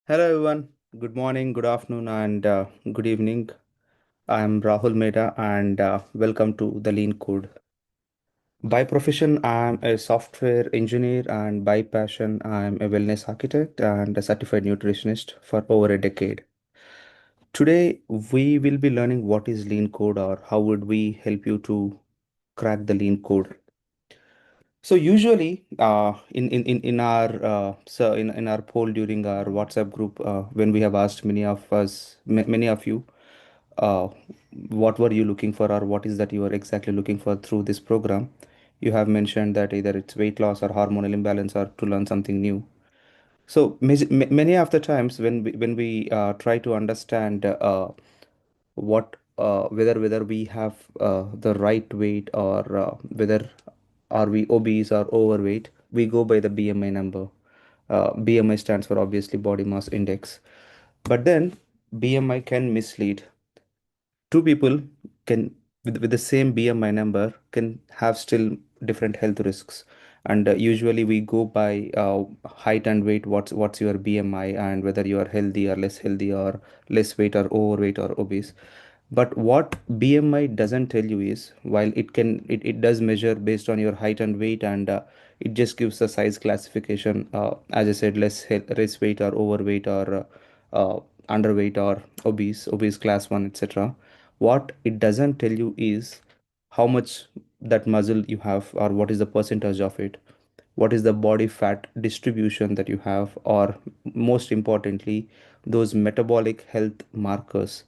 Hello, everyone. Good morning, good afternoon, and good evening. I'm Rahul Meda, and welcome to the Lean Code. By profession, I'm a software engineer, and by passion, I'm a wellness architect and a certified nutritionist for over a decade. Today, we will be learning what is Lean Code or how would we help you to crack the Lean Code. So usually, in our in our poll during our WhatsApp group, when we have asked many of you, uh, what were you looking for or what is that you are exactly looking for through this program, you have mentioned that either it's weight loss or hormonal imbalance or to learn something new. So many of the times when we try to understand whether we have the right weight or whether are we obese or overweight, we go by the BMI number. BMI stands for obviously body mass index. But then BMI can mislead. Two people can with the same BMI number can have still different health risks. And usually we go by height and weight. What's your BMI and whether you are healthy or less healthy or less weight or overweight or obese. But what BMI doesn't tell you is while it does measure based on your height and weight, and it just gives a size classification, as I said, less weight or overweight or underweight or obese class 1, etc. What it doesn't tell you is how much that muscle you have or what is the percentage of it, what is the body fat distribution that you have, or most importantly, those metabolic health markers.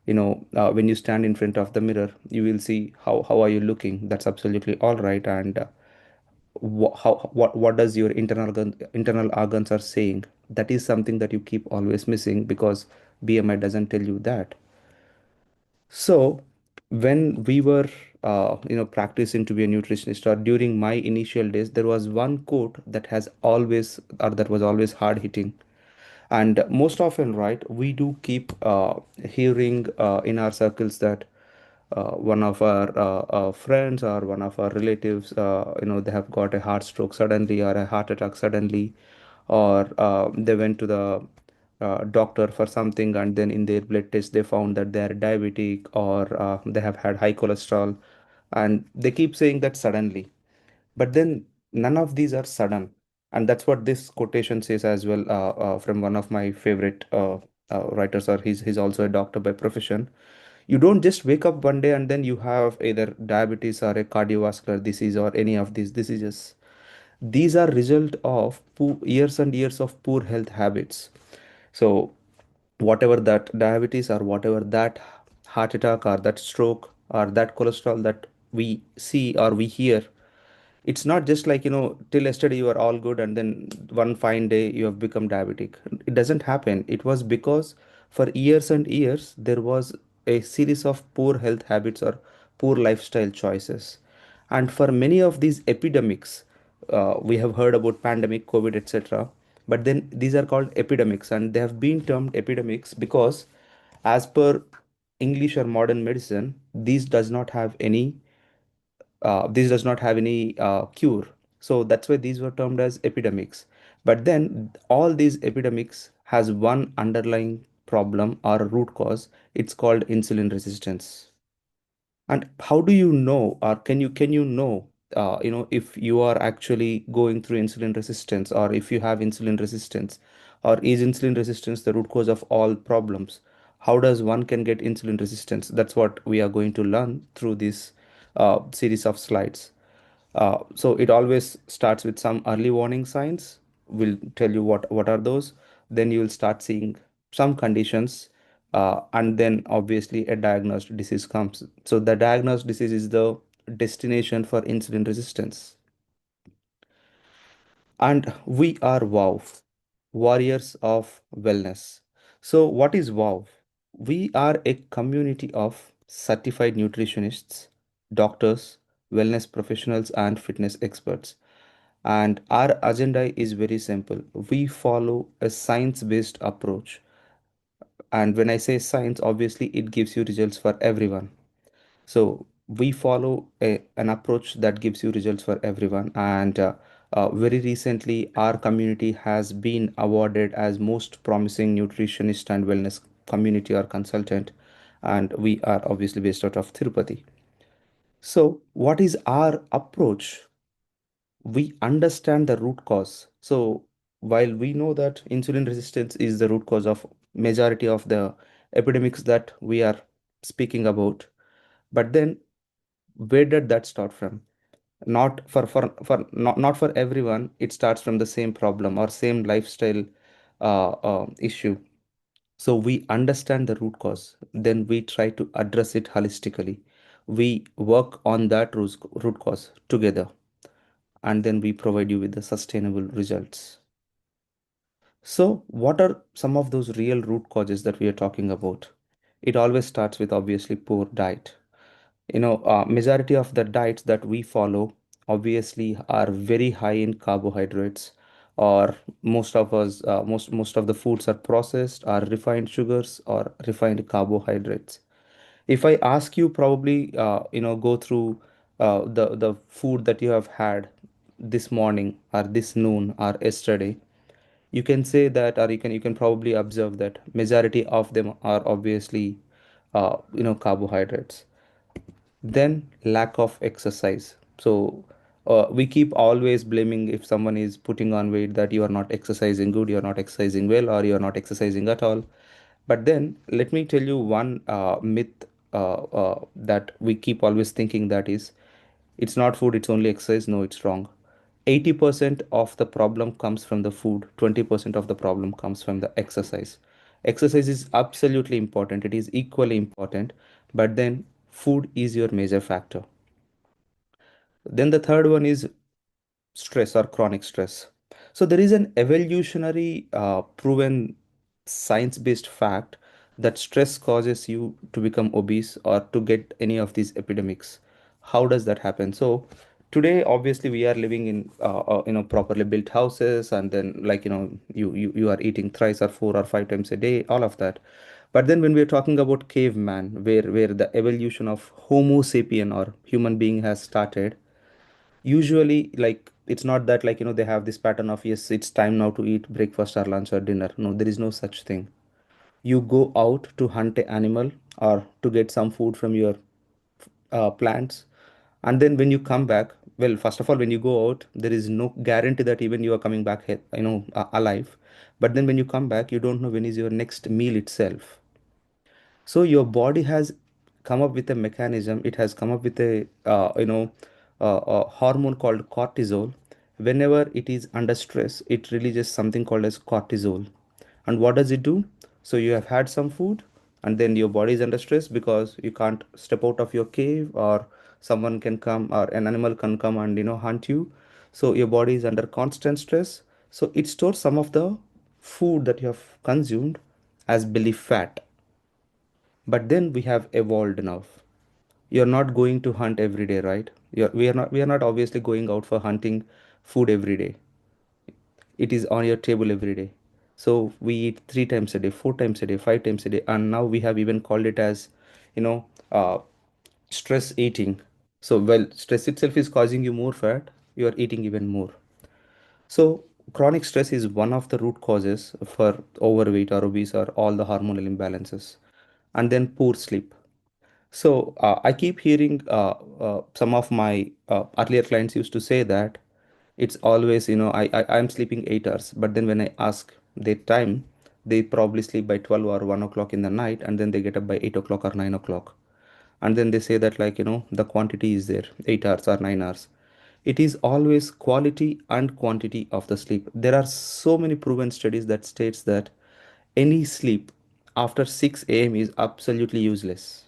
When you stand in front of the mirror, you will see how are you looking. That's absolutely all right. And what does your internal organs are saying? That is something that you keep always missing because BMI doesn't tell you that. So when we were practicing to be a nutritionist, or during my initial days, there was one quote that was always hard hitting. And most often, right, we do keep hearing in our circles that one of our friends or one of our relatives, they have got a heart stroke suddenly or a heart attack suddenly, or they went to the doctor for something, and then in their blood test they found that they are diabetic or they have had high cholesterol, and they keep saying that suddenly. But then none of these are sudden. And that's what this quotation says as well, from one of my favorite writers, or he's also a doctor by profession. You don't just wake up one day and then you have either diabetes or a cardiovascular disease or any of these diseases. These are result of years and years of poor health habits. So whatever that diabetes or whatever that heart attack or that stroke or that cholesterol that we see or we hear, it's not just like, till yesterday you were all good and then one fine day you have become diabetic. It doesn't happen. It was because for years and years there was a series of poor health habits or poor lifestyle choices. And for many of these epidemics, we have heard about pandemic, COVID, etc. But then these are called epidemics, and they have been termed epidemics because, as per English or modern medicine, this does not have any cure. So that's why these were termed as epidemics. But then all these epidemics has one underlying problem or root cause. It's called insulin resistance. And how do you know, or can you know, if you are actually going through insulin resistance, or if you have insulin resistance, or is insulin resistance the root cause of all problems? How does one can get insulin resistance? That's what we are going to learn through this series of slides. So it always starts with some early warning signs. We'll tell you what are those. Then you will start seeing some conditions, and then obviously a diagnosed disease comes. So the diagnosed disease is the destination for insulin resistance. And we are WOW, Warriors of Wellness. So what is WOW? We are a community of certified nutritionists, doctors, wellness professionals, and fitness experts. And our agenda is very simple. We follow a science-based approach. And when I say science, obviously it gives you results for everyone. So we follow an approach that gives you results for everyone. And Very recently, our community has been awarded as most promising nutritionist and wellness community or consultant, and we are obviously based out of Tirupati. So, what is our approach? We understand the root cause. So, while we know that insulin resistance is the root cause of majority of the epidemics that we are speaking about, but then where did that start from? Not for everyone it starts from the same problem or same lifestyle issue. So we understand the root cause, then we try to address it holistically. We work on that root cause together, and then we provide you with the sustainable results. So what are some of those real root causes that we are talking about? It always starts with obviously poor diet. Majority of the diets that we follow obviously are very high in carbohydrates, or most of the foods are processed, are refined sugars or refined carbohydrates. If I ask you, probably go through the food that you have had this morning or this noon or yesterday, you can say that, or you can probably observe that majority of them are obviously carbohydrates. Then lack of exercise. So we keep always blaming if someone is putting on weight that you are not exercising good, you are not exercising well, or you are not exercising at all. But then let me tell you one myth that we keep always thinking, that is, it's not food, it's only exercise. No, it's wrong. 80% of the problem comes from the food, 20% of the problem comes from the exercise. Exercise is absolutely important, it is equally important, but then food is your major factor. Then the third one is stress or chronic stress. So there is an evolutionary proven science-based fact that stress causes you to become obese or to get any of these epidemics. How does that happen? So today, obviously, we are living in properly built houses, and then like you are eating thrice or four or five times a day, all of that. But then when we are talking about caveman, where the evolution of Homo sapien or human being has started, usually like it's not that like they have this pattern of, yes, it's time now to eat breakfast or lunch or dinner. No, there is no such thing. You go out to hunt an animal or to get some food from your plants, and then when you come back, well, first of all, when you go out, there is no guarantee that even you are coming back alive. But then when you come back, you don't know when is your next meal itself. So your body has come up with a mechanism. It has come up with a hormone called cortisol. Whenever it is under stress, it releases something called as cortisol. And what does it do? So you have had some food, and then your body is under stress because you can't step out of your cave, or someone can come, or an animal can come and hunt you. So your body is under constant stress. So it stores some of the food that you have consumed as belly fat. But then we have evolved enough. You're not going to hunt every day, right? We are not obviously going out for hunting food every day. It is on your table every day. So we eat three times a day, four times a day, five times a day, and now we have even called it as, you know, uh, stress eating. So, well, stress itself is causing you more fat, you are eating even more. So chronic stress is one of the root causes for overweight or obese or all the hormonal imbalances. And then poor sleep. So I keep hearing some of my earlier clients used to say that it's always, I'm sleeping 8 hours, but then when I ask their time, they probably sleep by 12 or 1 o'clock in the night, and then they get up by 8 o'clock or 9 o'clock. And then they say that, like, the quantity is there, 8 hours or 9 hours. It is always quality and quantity of the sleep. There are so many proven studies that states that any sleep after 6 a.m. is absolutely useless.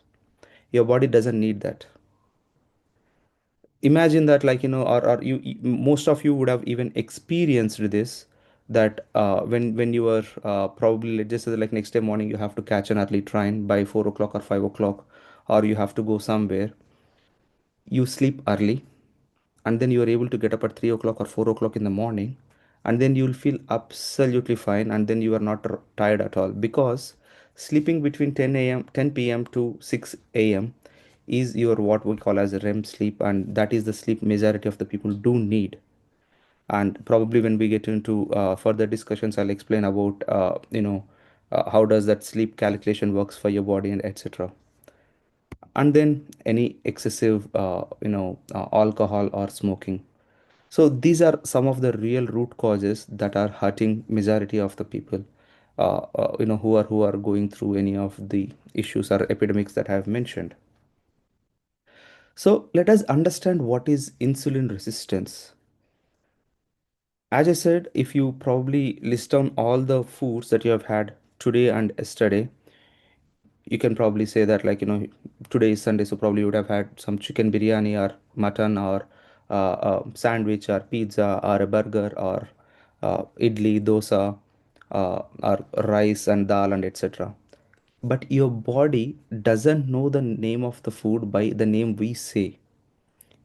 Your body doesn't need that. Imagine that, like, or most of you would have even experienced this, that when you were probably, let's just say, like, next day morning you have to catch an early train by 4 o'clock or 5 o'clock, or you have to go somewhere. You sleep early, and then you are able to get up at 3 o'clock or 4 o'clock in the morning, and then you'll feel absolutely fine, and then you are not tired at all, because sleeping between 10 p.m. to 6 a.m. is your what we call as a REM sleep, and that is the sleep majority of the people do need. And probably when we get into further discussions, I'll explain about how does that sleep calculation works for your body and etc. And then any excessive alcohol or smoking. So these are some of the real root causes that are hurting majority of the people, who are going through any of the issues or epidemics that I have mentioned. So let us understand what is insulin resistance. As I said, if you probably list down all the foods that you have had today and yesterday, you can probably say that, like, today is Sunday, so probably you would have had some chicken biryani or mutton or sandwich or pizza or a burger or idli, dosa, or rice and dal and etc. But your body doesn't know the name of the food by the name we say.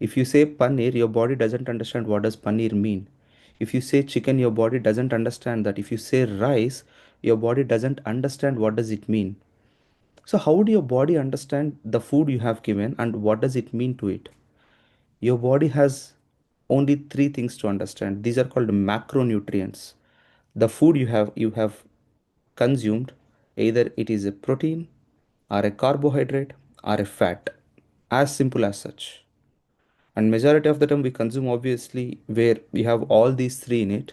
If you say paneer, your body doesn't understand what does paneer mean. If you say chicken, your body doesn't understand that. If you say rice, your body doesn't understand what does it mean. So how would your body understand the food you have given and what does it mean to it? Your body has only three things to understand. These are called macronutrients. The food you have consumed, either it is a protein or a carbohydrate or a fat. As simple as such. And majority of the time we consume obviously where we have all these three in it,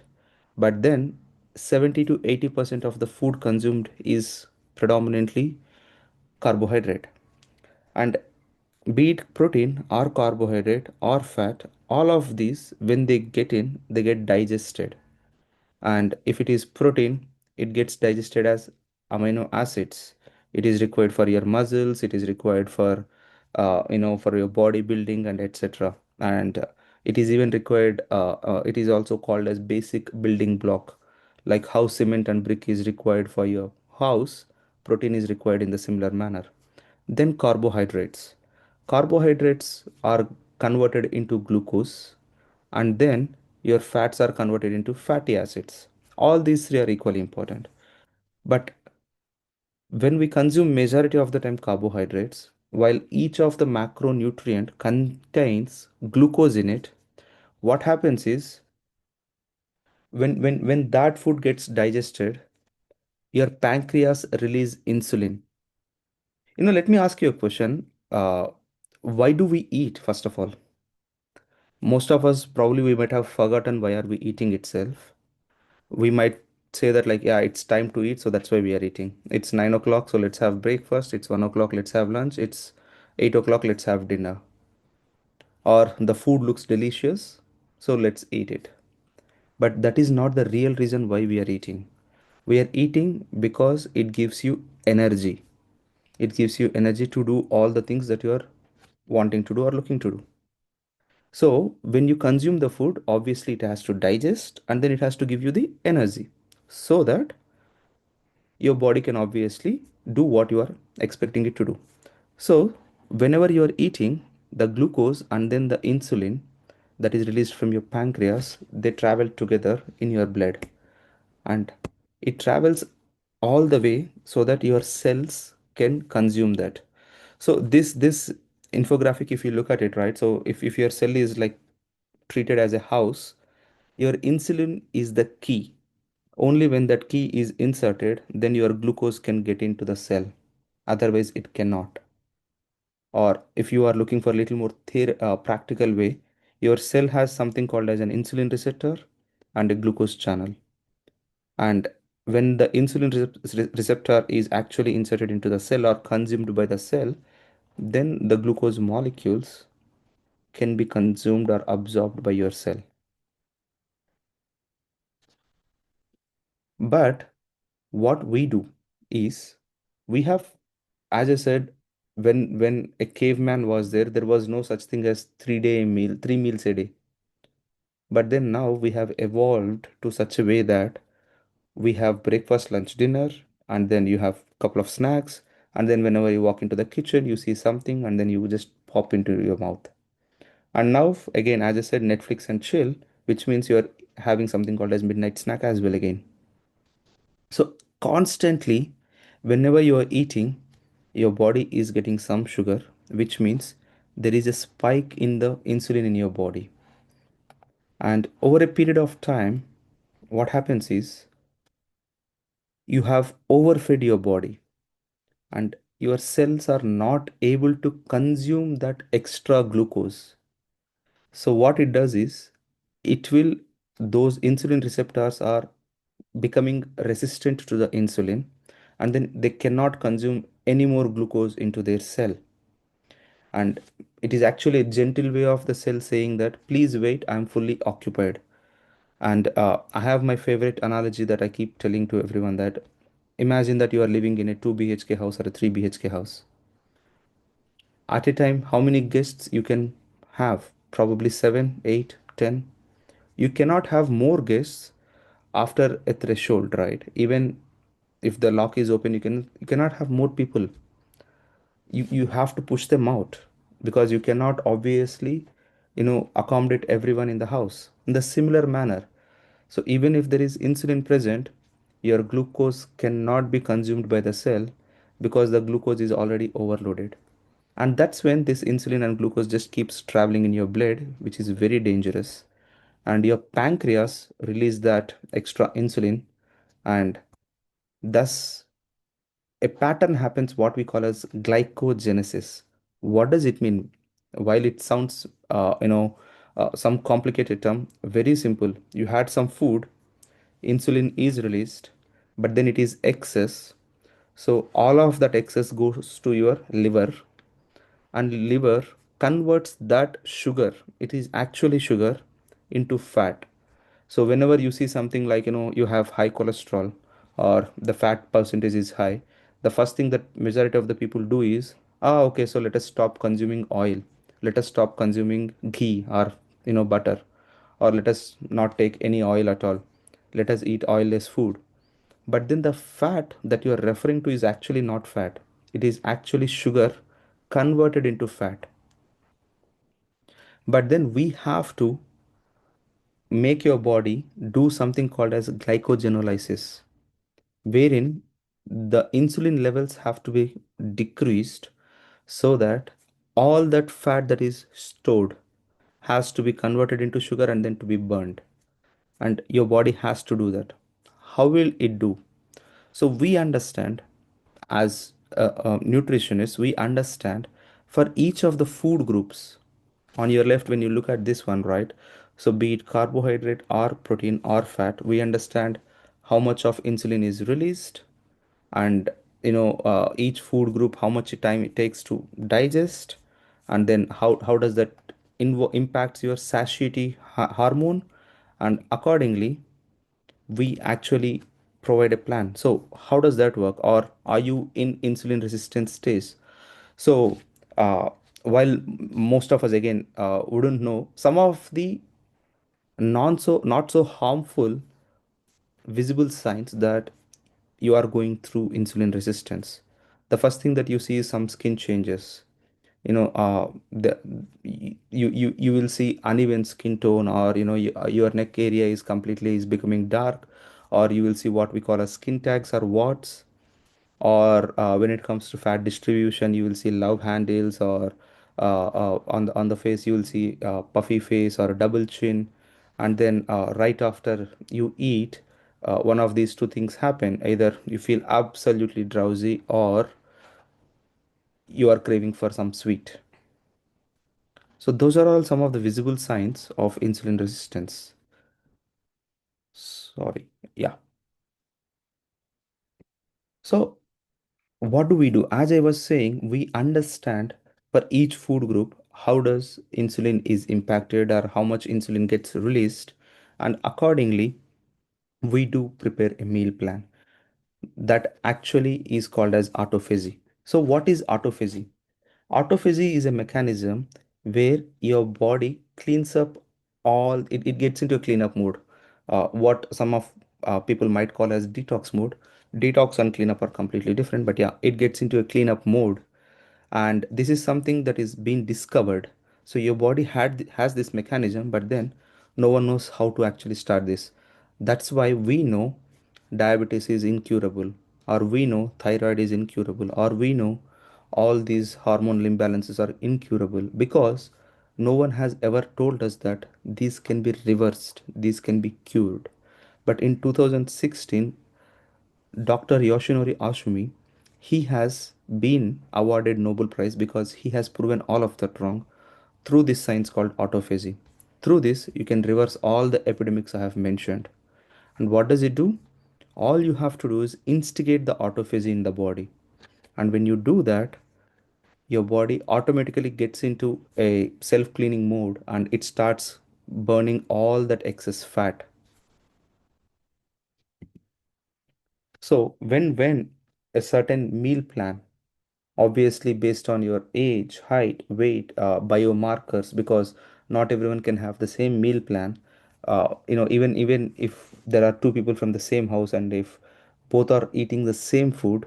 but then 70 to 80% of the food consumed is predominantly carbohydrate. And be it protein or carbohydrate or fat, all of these, when they get in, they get digested. And if it is protein, it gets digested as amino acids. It is required for your muscles, it is required for for your body building and etc. And it is even required, it is also called as basic building block. Like how cement and brick is required for your house, protein is required in the similar manner. Then carbohydrates. Carbohydrates are converted into glucose, and then your fats are converted into fatty acids. All these three are equally important. But when we consume majority of the time carbohydrates, while each of the macronutrient contains glucose in it, what happens is when that food gets digested, your pancreas release insulin. Let me ask you a question. Why do we eat, first of all? Most of us probably we might have forgotten why are we eating itself. We might say that, like, yeah, it's time to eat, so that's why we are eating. It's 9 o'clock, so let's have breakfast. It's 1 o'clock, let's have lunch. It's 8 o'clock, let's have dinner. Or the food looks delicious, so let's eat it. But that is not the real reason why we are eating. We are eating because it gives you energy. It gives you energy to do all the things that you are wanting to do or looking to do. So when you consume the food, obviously it has to digest and then it has to give you the energy so that your body can obviously do what you are expecting it to do. So whenever you are eating, the glucose and then the insulin that is released from your pancreas, they travel together in your blood, and it travels all the way so that your cells can consume that. So this infographic, if you look at it, right, so if your cell is like treated as a house, your insulin is the key. Only when that key is inserted, then your glucose can get into the cell. Otherwise, it cannot. Or if you are looking for a little more practical way, your cell has something called as an insulin receptor and a glucose channel. And when the insulin receptor is actually inserted into the cell or consumed by the cell, then the glucose molecules can be consumed or absorbed by your cell. But what we do is we have, as I said, when a caveman was there, there was no such thing as 3 day meal, 3 meals a day. But then now we have evolved to such a way that we have breakfast, lunch, dinner, and then you have a couple of snacks, and then whenever you walk into the kitchen, you see something, and then you just pop into your mouth. And now again, as I said, Netflix and chill, which means you're having something called as midnight snack as well again. So constantly, whenever you are eating, your body is getting some sugar, which means there is a spike in the insulin in your body. And over a period of time, what happens is you have overfed your body, and your cells are not able to consume that extra glucose. So what it does is it will those insulin receptors are becoming resistant to the insulin, and then they cannot consume any more glucose into their cell. And it is actually a gentle way of the cell saying that please wait, I'm fully occupied. And I have my favorite analogy that I keep telling to everyone, that imagine that you are living in a 2 BHK house or a 3 BHK house. At a time, how many guests you can have? Probably 7, 8, 10. You cannot have more guests after a threshold, right? Even if the lock is open, you cannot have more people. You have to push them out, because you cannot obviously accommodate everyone in the house in the similar manner. So even if there is insulin present, your glucose cannot be consumed by the cell, because the glucose is already overloaded. And that's when this insulin and glucose just keeps traveling in your blood, which is very dangerous. And your pancreas release that extra insulin, and thus a pattern happens, what we call as glycogenesis. What does it mean? While it sounds some complicated term, very simple. You had some food, insulin is released, but then it is excess. So all of that excess goes to your liver, and liver converts that sugar, it is actually sugar, into fat. So whenever you see something like you have high cholesterol, or the fat percentage is high, the first thing that majority of the people do is, okay, so let us stop consuming oil, let us stop consuming ghee, or butter, or let us not take any oil at all, let us eat oilless food. But then the fat that you are referring to is actually not fat, it is actually sugar converted into fat. But then we have to make your body do something called as glycogenolysis, wherein the insulin levels have to be decreased, so that all that fat that is stored has to be converted into sugar and then to be burned. And your body has to do that. How will it do? So we understand, as nutritionists, we understand for each of the food groups. On your left, when you look at this one, right? So be it carbohydrate or protein or fat, we understand how much of insulin is released, and each food group, how much time it takes to digest, and then how does that impacts your satiety hormone. And accordingly, we actually provide a plan. So how does that work? Or are you in insulin resistant stage? So while most of us again wouldn't know some of the not so harmful visible signs that you are going through insulin resistance, the first thing that you see is some skin changes. The you will see uneven skin tone, or your neck area is completely is becoming dark, or you will see what we call as skin tags or warts. Or when it comes to fat distribution, you will see love handles, or on the face you will see puffy face or a double chin. And then right after you eat, one of these two things happen: either you feel absolutely drowsy, or you are craving for some sweet. So those are all some of the visible signs of insulin resistance. Sorry. Yeah. So what do we do? As I was saying, we understand for each food group how does insulin is impacted, or how much insulin gets released, and accordingly we do prepare a meal plan that actually is called as autophagy. So what is autophagy? Autophagy is a mechanism where your body cleans up it gets into a cleanup mode. What some of people might call as detox mode. Detox and cleanup are completely different, but yeah, it gets into a cleanup mode. And this is something that is being discovered. So your body has this mechanism, but then no one knows how to actually start this. That's why we know diabetes is incurable, or we know thyroid is incurable, or we know all these hormonal imbalances are incurable, because No one has ever told us that these can be reversed, these can be cured. But in 2016, Dr. Yoshinori Ashumi, he has been awarded Nobel Prize because he has proven all of that wrong through this science called autophagy. Through this, you can reverse all the epidemics I have mentioned. And what does it do? All you have to do is instigate the autophagy in the body. And when you do that, your body automatically gets into a self cleaning mode and it starts burning all that excess fat. So, when a certain meal plan, obviously based on your age, height, weight, biomarkers, because not everyone can have the same meal plan. Even if there are two people from the same house and if both are eating the same food,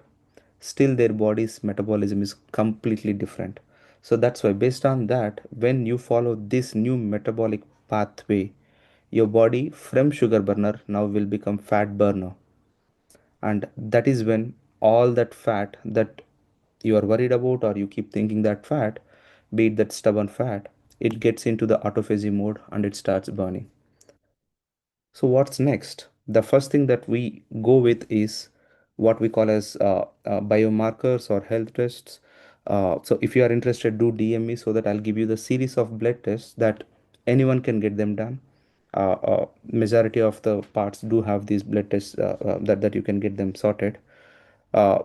still their body's metabolism is completely different. So that's why, based on that, when you follow this new metabolic pathway, your body from sugar burner now will become fat burner. And that is when all that fat that you are worried about or you keep thinking that fat, be it that stubborn fat, it gets into the autophagy mode and it starts burning. So what's next? The first thing that we go with is what we call as biomarkers or health tests. So if you are interested, do DM me so that I'll give you the series of blood tests that anyone can get them done. Majority of the parts do have these blood tests that you can get them sorted.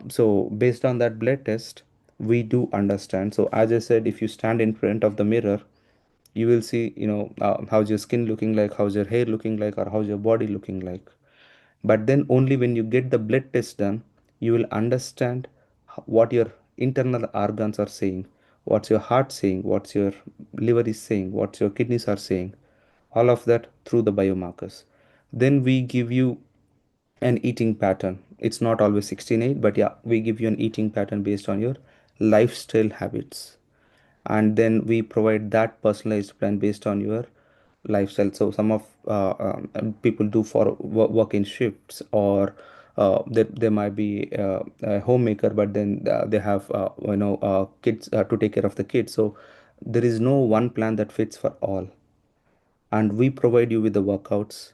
So based on that blood test, we do understand. So as I said, if you stand in front of the mirror, you will see, how's your skin looking like, how's your hair looking like, or how's your body looking like. But then only when you get the blood test done, you will understand what your internal organs are saying, what's your heart saying, what's your liver is saying, what your kidneys are saying, all of that through the biomarkers. Then we give you an eating pattern. It's not always 16:8, but yeah, we give you an eating pattern based on your lifestyle habits. And then we provide that personalized plan based on your lifestyle. So some of people do for work in shifts, or they might be a homemaker, but then they have kids to take care of the kids. So there is no one plan that fits for all, and we provide you with the workouts.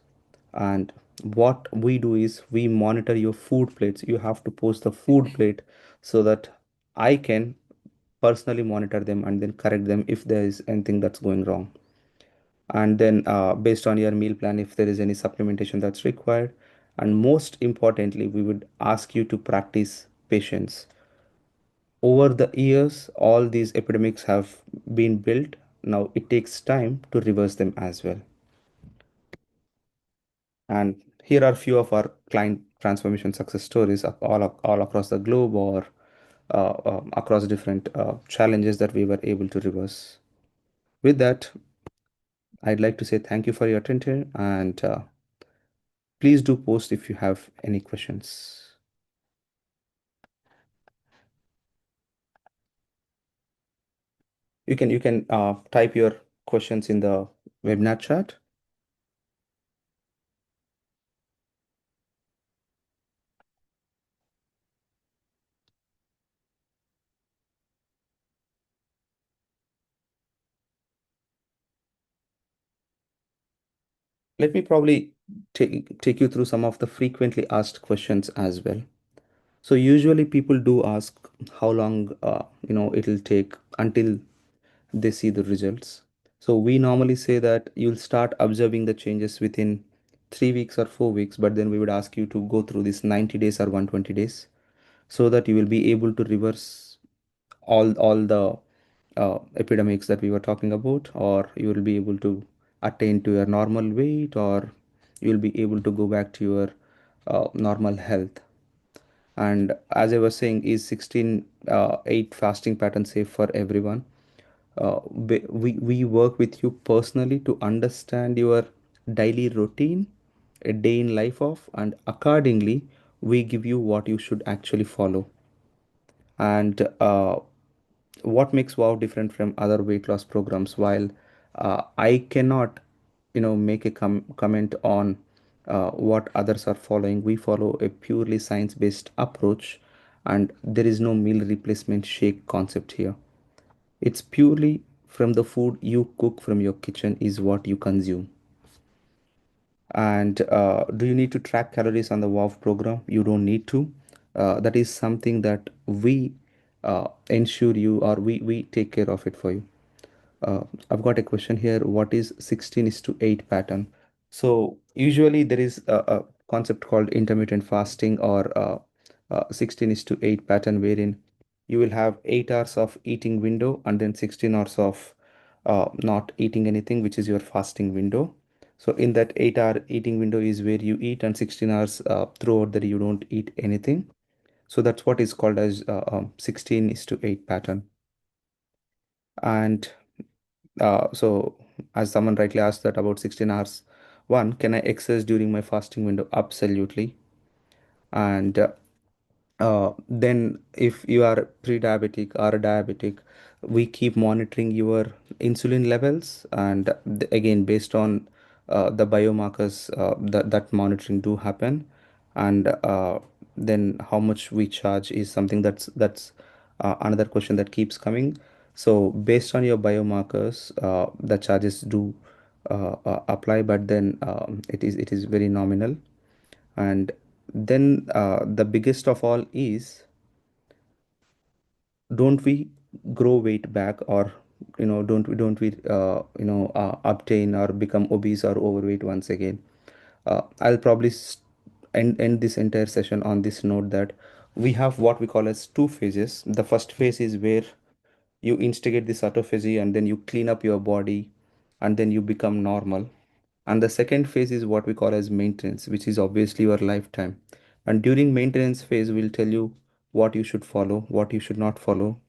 And what we do is we monitor your food plates. You have to post the food plate so that I can personally monitor them and then correct them if there is anything that's going wrong. And then based on your meal plan, if there is any supplementation that's required. And most importantly, we would ask you to practice patience. Over the years, all these epidemics have been built. Now it takes time to reverse them as well. And here are few of our client transformation success stories all across the globe, or across different challenges that we were able to reverse. With that, I'd like to say thank you for your attention, and please do post if you have any questions. You can type your questions in the webinar chat. Let me probably take you through some of the frequently asked questions as well. So usually people do ask how long it'll take until they see the results. So we normally say that you'll start observing the changes within 3 weeks or 4 weeks, but then we would ask you to go through this 90 days or 120 days so that you will be able to reverse all the epidemics that we were talking about, or you will be able to attain to your normal weight, or you will be able to go back to your normal health. And as I was saying, is 16:8 fasting pattern safe for everyone? We work with you personally to understand your daily routine, a day in life of, and accordingly, we give you what you should actually follow. And what makes wow different from other weight loss programs? While I cannot make a comment on what others are following, we follow a purely science based approach, and there is no meal replacement shake concept here. It's purely from the food you cook from your kitchen is what you consume. And do you need to track calories on the WOW program? You don't need to. That is something that we ensure you, or we take care of it for you. I've got a question here. What is 16 is to 8 pattern? So usually there is a concept called intermittent fasting, or 16 is to 8 pattern, wherein you will have 8 hours of eating window and then 16 hours of not eating anything, which is your fasting window. So in that 8-hour eating window is where you eat, and 16 hours throughout that you don't eat anything. So that's what is called as 16 is to 8 pattern. And so, as someone rightly asked that about 16 hours, one, can I exercise during my fasting window? Absolutely. And then, if you are pre-diabetic or diabetic, we keep monitoring your insulin levels, and again, based on the biomarkers, that monitoring do happen, and then how much we charge is something that's another question that keeps coming. So, based on your biomarkers, the charges do apply, but then it is very nominal. And then the biggest of all is, don't we grow weight back, or don't we obtain or become obese or overweight once again? I'll probably end this entire session on this note, that we have what we call as two phases. The first phase is where you instigate this autophagy, and then you clean up your body, and then you become normal. And the second phase is what we call as maintenance, which is obviously your lifetime. And during maintenance phase, we'll tell you what you should follow, what you should not follow,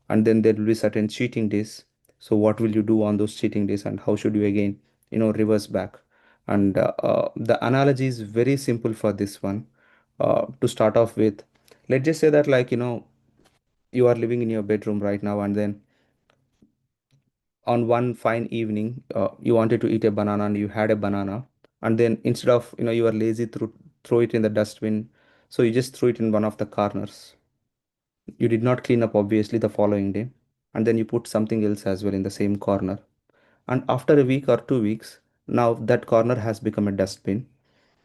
and then there will be certain cheating days. So what will you do on those cheating days, and how should you again reverse back? And the analogy is very simple for this one. To start off with, let's just say that, like, you are living in your bedroom right now, and then on one fine evening, you wanted to eat a banana, and you had a banana, and then instead of, you are lazy, throw it in the dustbin, so you just threw it in one of the corners. You did not clean up, obviously, the following day, and then you put something else as well in the same corner. And after a week or 2 weeks, now that corner has become a dustbin,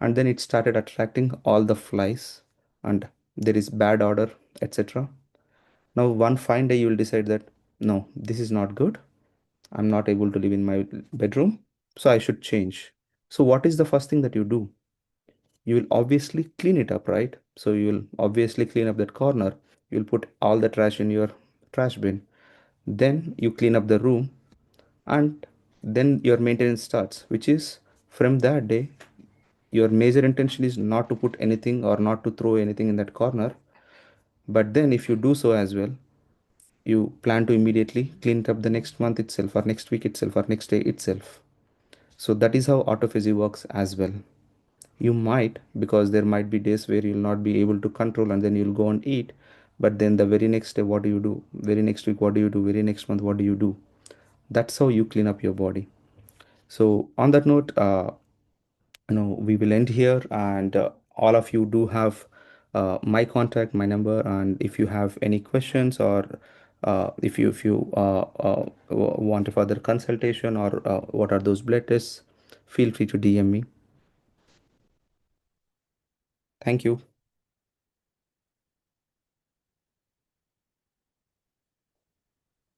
and then it started attracting all the flies, and there is bad odor, etc. Now, one fine day, you will decide that, no, this is not good. I'm not able to live in my bedroom, so I should change. So, what is the first thing that you do? You will obviously clean it up, right? So you will obviously clean up that corner. You'll put all the trash in your trash bin. Then you clean up the room, and then your maintenance starts, which is, from that day, your major intention is not to put anything or not to throw anything in that corner. But then, if you do so as well, you plan to immediately clean it up the next month itself, or next week itself, or next day itself. So that is how autophagy works as well. You might, because there might be days where you'll not be able to control, and then you'll go and eat. But then the very next day, what do you do? Very next week, what do you do? Very next month, what do you do? That's how you clean up your body. So on that note, we will end here, and all of you do have my contact, my number, and if you have any questions, or if you want a further consultation, or what are those blood tests, feel free to DM me. Thank you.